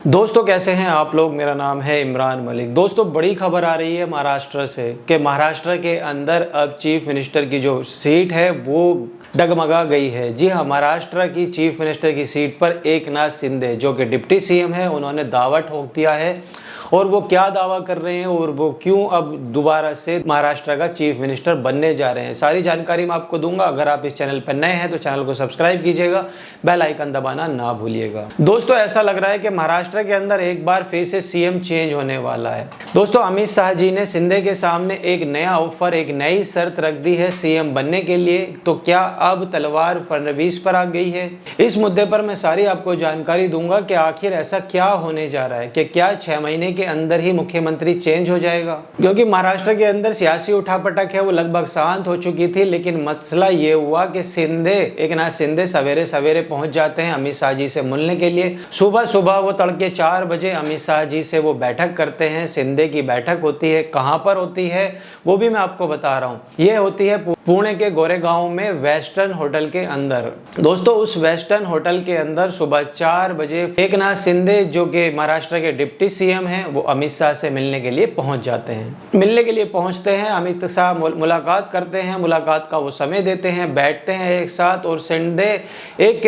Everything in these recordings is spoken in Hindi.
दोस्तों कैसे हैं आप लोग। मेरा नाम है इमरान मलिक। दोस्तों बड़ी खबर आ रही है महाराष्ट्र से कि महाराष्ट्र के अंदर अब चीफ मिनिस्टर की जो सीट है वो डगमगा गई है। जी हाँ, महाराष्ट्र की चीफ मिनिस्टर की सीट पर एकनाथ शिंदे जो कि डिप्टी सीएम है, उन्होंने दावा ठोक दिया है। और वो क्या दावा कर रहे हैं और वो क्यों अब दोबारा से महाराष्ट्र का चीफ मिनिस्टर बनने जा रहे हैं, सारी जानकारी मैं आपको दूंगा। अगर आप इस चैनल पर नए हैं तो चैनल को सब्सक्राइब कीजिएगा, बेल आइकन दबाना ना भूलिएगा। दोस्तों ऐसा लग रहा है कि महाराष्ट्र के अंदर एक बार फिर से सीएम चेंज होने वाला है। दोस्तों अमित शाह जी ने शिंदे के सामने एक नया ऑफर, एक नई शर्त रख दी है सीएम बनने के लिए। तो क्या अब तलवार फडणवीस पर आ गई है? इस मुद्दे पर मैं सारी आपको जानकारी दूंगा कि आखिर ऐसा क्या होने जा रहा है कि क्या 6 महीने के अंदर ही मुख्यमंत्री चेंज हो जाएगा। क्योंकि महाराष्ट्र के अंदर सियासी उठापटक है वो लगभग शांत हो चुकी थी, लेकिन मसला ये हुआ कि एकनाथ शिंदे सवेरे सवेरे पहुंच जाते हैं अमित शाह जी से मिलने के लिए। सुबह सुबह वो तड़के 4 बजे अमित शाह जी से वो बैठक करते हैं। शिंदे की बैठक होती है, कहां पर होती है वो भी मैं आपको बता रहा हूं। ये होती है पुणे के गोरेगांव में वेस्टर्न होटल के अंदर। दोस्तों उस वेस्टर्न होटल के अंदर सुबह 4 बजे एकनाथ शिंदे जो कि महाराष्ट्र के डिप्टी सीएम हैं वो अमित शाह से मिलने के लिए पहुंच जाते हैं। मिलने के लिए पहुंचते हैं, अमित शाह मुलाकात करते हैं, मुलाकात का वो समय देते हैं, बैठते हैं एक साथ। और शिंदे एक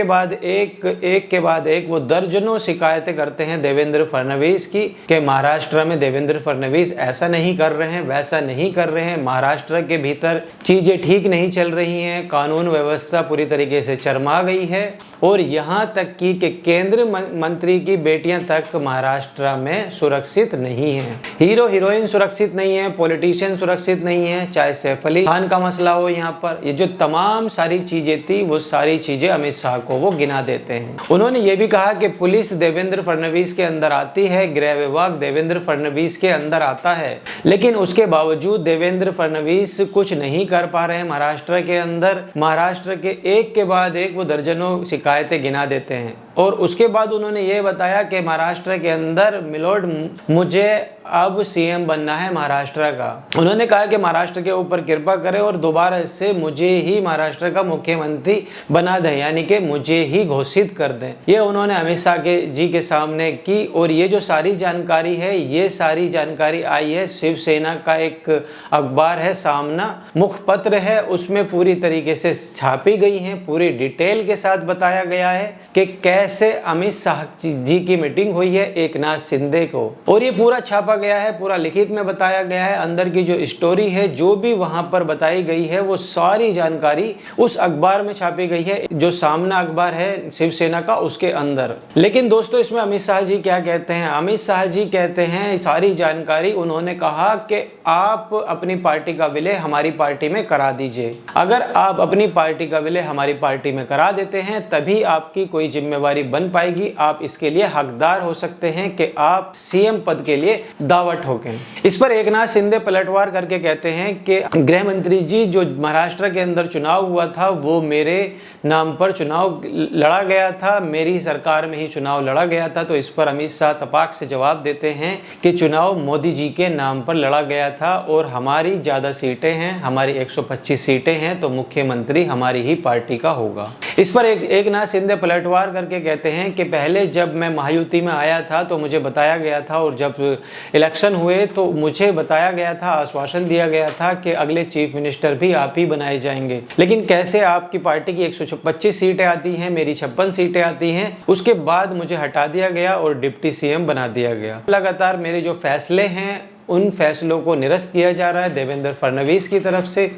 के बाद एक वो दर्जनों शिकायतें करते हैं देवेंद्र फडणवीस की कि महाराष्ट्र में देवेंद्र फडणवीस ऐसा नहीं कर रहे हैं, वैसा नहीं कर रहे हैं, महाराष्ट्र के भीतर चीजें ठीक नहीं चल रही हैं, कानून व्यवस्था पूरी तरीके से चरमरा गई है। और यहाँ तक कि केंद्र मंत्री की बेटियां तक महाराष्ट्र में सुरक्षित नहीं है, हीरो हीरोइन सुरक्षित नहीं है, पॉलिटिशियन सुरक्षित नहीं है, चाहे सैफ अली खान का मसला हो। यहाँ पर ये जो तमाम सारी चीजें थी वो सारी चीजें अमित शाह को वो गिना देते हैं। उन्होंने ये भी कहा कि पुलिस देवेंद्र फडणवीस के अंदर आती है, गृह विभाग देवेंद्र फडणवीस के अंदर आता है, लेकिन उसके बावजूद देवेंद्र फडणवीस कुछ नहीं कर पा रहे हैं महाराष्ट्र के अंदर। महाराष्ट्र के एक के बाद एक वो दर्जनों शिकायतें गिना देते हैं। और उसके बाद उन्होंने ये बताया कि महाराष्ट्र के अंदर मिलोड मुझे अब सीएम बनना है महाराष्ट्र का। उन्होंने कहा कि महाराष्ट्र के ऊपर कृपा करें और दोबारा से मुझे ही महाराष्ट्र का मुख्यमंत्री बना दें, यानी कि मुझे ही घोषित कर दें। ये उन्होंने अमित शाह जी के सामने की। और ये जो सारी जानकारी है, ये सारी जानकारी आई है शिवसेना का एक अखबार है सामना, मुखपत्र है, उसमें पूरी तरीके से छापी गई है, पूरी डिटेल के साथ बताया गया है कि कैसे अमित शाह जी की मीटिंग हुई है एकनाथ शिंदे को। और ये पूरा छापा गया है, पूरा लिखित में बताया गया है। अंदर की जो स्टोरी है, जो भी वहां पर बताई गई है, वो सारी जानकारी उस अखबार में छापी गई है, जो सामना अखबार है शिवसेना का, उसके अंदर। लेकिन दोस्तों इसमें अमित शाह जी क्या कहते हैं? अमित शाह जी कहते हैं सारी जानकारी, उन्होंने कहा कि आप अपनी पार्टी का विलय हमारी पार्टी में करा दीजिए। अगर आप अपनी पार्टी का विलय हमारी पार्टी में करा देते हैं तभी आपकी कोई जिम्मेवारी बन पाएगी, आप इसके लिए हकदार हो सकते हैं कि आप सीएम पद के लिए दावा ठोकें। इस पर एकनाथ शिंदे पलटवार करके कहते हैं कि गृह मंत्री जी, जो महाराष्ट्र के अंदर चुनाव हुआ था वो मेरे नाम पर चुनाव लड़ा गया था, मेरी सरकार में ही चुनाव लड़ा गया था। तो इस पर अमित शाह तपाक से जवाब देते हैं कि चुनाव मोदी जी के नाम पर लड़ा गया था और हमारी ज्यादा सीटें हैं, हमारी 125 सीटें हैं, तो मुख्यमंत्री हमारी ही पार्टी का होगा। इस पर एकनाथ शिंदे पलटवार करके कहते हैं कि पहले जब मैं महायुति में आया था तो मुझे बताया गया था, और जब इलेक्शन हुए तो मुझे बताया गया था, आश्वासन दिया गया था कि अगले चीफ मिनिस्टर भी आप ही बनाए जाएंगे। लेकिन कैसे आपकी पार्टी की 125 सीटें आती हैं, मेरी 56 सीटें आती हैं, उसके बाद मुझे हटा दिया गया और डिप्टी सीएम बना दिया गया। लगातार मेरे जो फैसले हैं उन फैसलों को निरस्त किया जा रहा है देवेंद्र फडणवीस की तरफ से।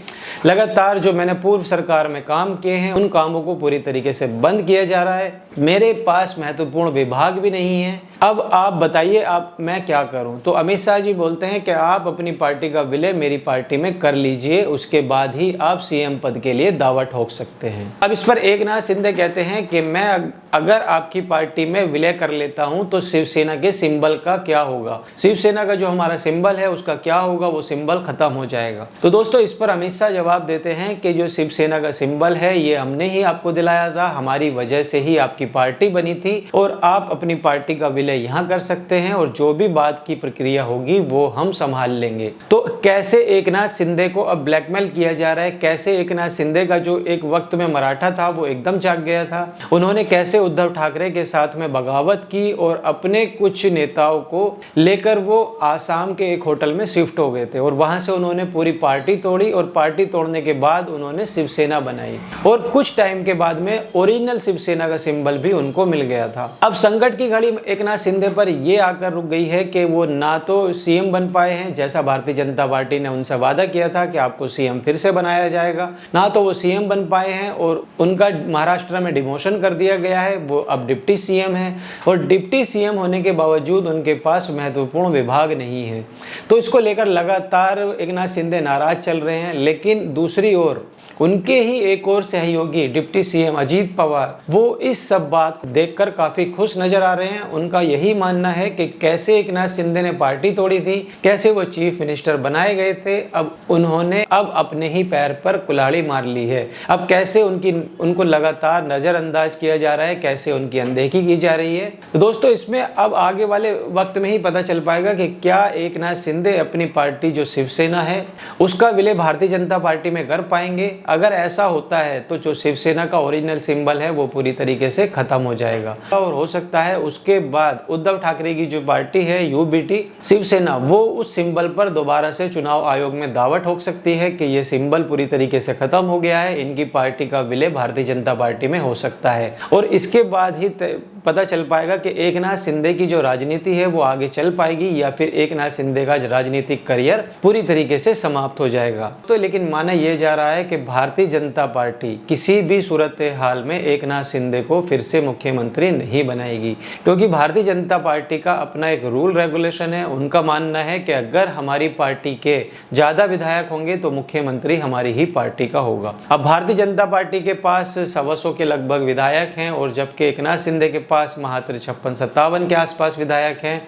लगातार जो मैंने पूर्व सरकार में काम किए हैं उन कामों को पूरी तरीके से बंद किया जा रहा है। मेरे पास महत्वपूर्ण विभाग भी नहीं है। अब आप बताइए आप मैं क्या करूं? तो अमित शाह जी बोलते हैं कि आप अपनी पार्टी का विलय मेरी पार्टी में कर लीजिए, उसके बाद ही आप सीएम पद के लिए दावा ठोक सकते हैं। अब इस पर एकनाथ शिंदे कहते हैं कि मैं अगर आपकी पार्टी में विलय कर लेता हूं तो शिवसेना के सिंबल का क्या होगा? शिवसेना का जो हमारा सिंबल है उसका क्या होगा, वो सिंबल खत्म हो जाएगा। तो दोस्तों इस पर अमित शाह जवाब देते हैं कि जो शिवसेना का सिंबल है ये हमने ही आपको दिलाया था, हमारी वजह से ही आपकी पार्टी बनी थी और आप अपनी पार्टी का विलय यहाँ कर सकते हैं और जो भी बात की प्रक्रिया होगी वो हम संभाल लेंगे। तो कैसे एकनाथ शिंदे को अब ब्लैकमेल किया जा रहा है, कैसे एकनाथ शिंदे का जो एक वक्त में मराठा था वो एकदम जाग गया था, उन्होंने कैसे उद्धव ठाकरे के साथ में बगावत की और अपने कुछ नेताओं को लेकर वो आसाम के एक होटल में शिफ्ट हो गए थे और वहां से उन्होंने पूरी पार्टी तोड़ी और पार्टी तोड़ने के बाद उन्होंने शिवसेना बनाई और कुछ टाइम के बाद में ओरिजिनल शिवसेना का सिंबल भी उनको मिल गया था। अब संकट की घड़ी एकनाथ शिंदे पर ये आकर रुक गई है कि वो ना तो सीएम बन पाए हैं, जैसा भारतीय जनता पार्टी ने उनसे वादा किया था कि आपको सीएम फिर से बनाया जाएगा, ना तो वो सीएम बन पाए हैं और उनका महाराष्ट्र में डिमोशन कर दिया गया है, वो अब डिप्टी सीएम है और डिप्टी सीएम होने के बावजूद उनके पास महत्वपूर्ण विभाग नहीं है। तो इसको लेकर लगातार एकनाथ शिंदे नाराज चल रहे हैं। लेकिन दूसरी ओर उनके ही एक और सहयोगी डिप्टी सीएम अजीत पवार वो इस सब बात को देखकर काफी खुश नजर आ रहे हैं। उनका यही मानना है कि कैसे एकनाथ शिंदे ने पार्टी तोड़ी थी, कैसे वो चीफ मिनिस्टर बनाए गए थे, अब उन्होंने अब अपने ही पैर पर कुल्हाड़ी मार ली है। अब कैसे उनको लगातार नजरअंदाज किया जा रहा है, कैसे उनकी अनदेखी की जा रही है। तो दोस्तों इसमें अब आगे वाले वक्त में ही पता चल पाएगा कि क्या एकनाथ शिंदे अपनी पार्टी जो शिवसेना है उसका विलय भारतीय जनता पार्टी में कर पाएंगे। अगर ऐसा होता है तो जो शिवसेना का ओरिजिनल सिंबल है वो पूरी तरीके से खत्म हो जाएगा और हो सकता है उसके बाद उद्धव ठाकरे की जो पार्टी है यूबीटी शिवसेना वो उस सिंबल पर दोबारा से चुनाव आयोग में दावा ठोक सकती है कि ये सिंबल पूरी तरीके से खत्म हो गया है, इनकी पार्टी का विलय भारतीय जनता पार्टी में हो सकता है और इसके बाद ही पता चल पाएगा कि एकनाथ शिंदे की जो राजनीति है वो आगे चल पाएगी या फिर एकनाथ शिंदे का राजनीतिक करियर पूरी तरीके से समाप्त हो जाएगा। तो लेकिन माना यह जा रहा है कि भारतीय जनता पार्टी किसी भी सूरत हाल में एकनाथ शिंदे को फिर से मुख्यमंत्री नहीं बनाएगी, क्योंकि भारतीय जनता पार्टी का अपना एक रूल रेगुलेशन है। उनका मानना है कि अगर हमारी पार्टी के ज्यादा विधायक होंगे तो मुख्यमंत्री हमारी ही पार्टी का होगा। अब भारतीय जनता पार्टी के पास 125 के लगभग विधायक हैं और जबकि एकनाथ शिंदे के पास मात्र 56-57 के आसपास विधायक हैं।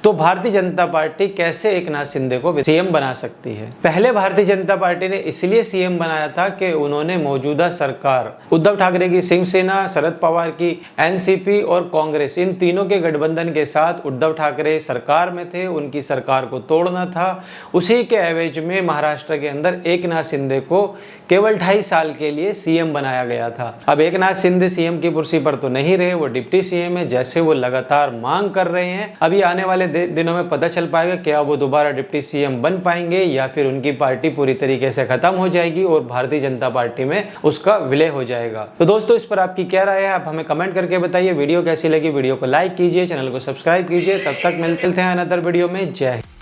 तो भारतीय जनता पार्टी कैसे एकनाथ शिंदे को सीएम बना सकती है? पहले भारतीय जनता पार्टी ने इसलिए सीएम बनाया था कि उन्होंने मौजूदा सरकार उद्धव ठाकरे की शिवसेना, शरद पवार की एनसीपी और कांग्रेस, इन तीनों के गठबंधन के साथ उद्धव ठाकरे सरकार में थे, उनकी सरकार को तोड़ना था। उसी के एवज में महाराष्ट्र के अंदर एकनाथ शिंदे को केवल 2.5 साल के लिए सीएम बनाया गया था। अब एकनाथ शिंदे सीएम की कुर्सी पर तो नहीं रहे, वो डिप्टी सीएम है, जैसे वो लगातार मांग कर रहे हैं। अभी आने वाले दिनों में पता चल पाएगा क्या वो दोबारा डिप्टी सीएम बन पाएंगे या फिर उनकी पार्टी पूरी तरीके से खत्म हो जाएगी और भारतीय जनता पार्टी में उसका विलय हो जाएगा। तो दोस्तों इस पर आपकी क्या राय है, आप हमें कमेंट करके बताइए। वीडियो कैसी लगी, वीडियो को लाइक कीजिए, चैनल को सब्सक्राइब कीजिए। तब तक मिलते हैं अनदर वीडियो में। जय हिंद।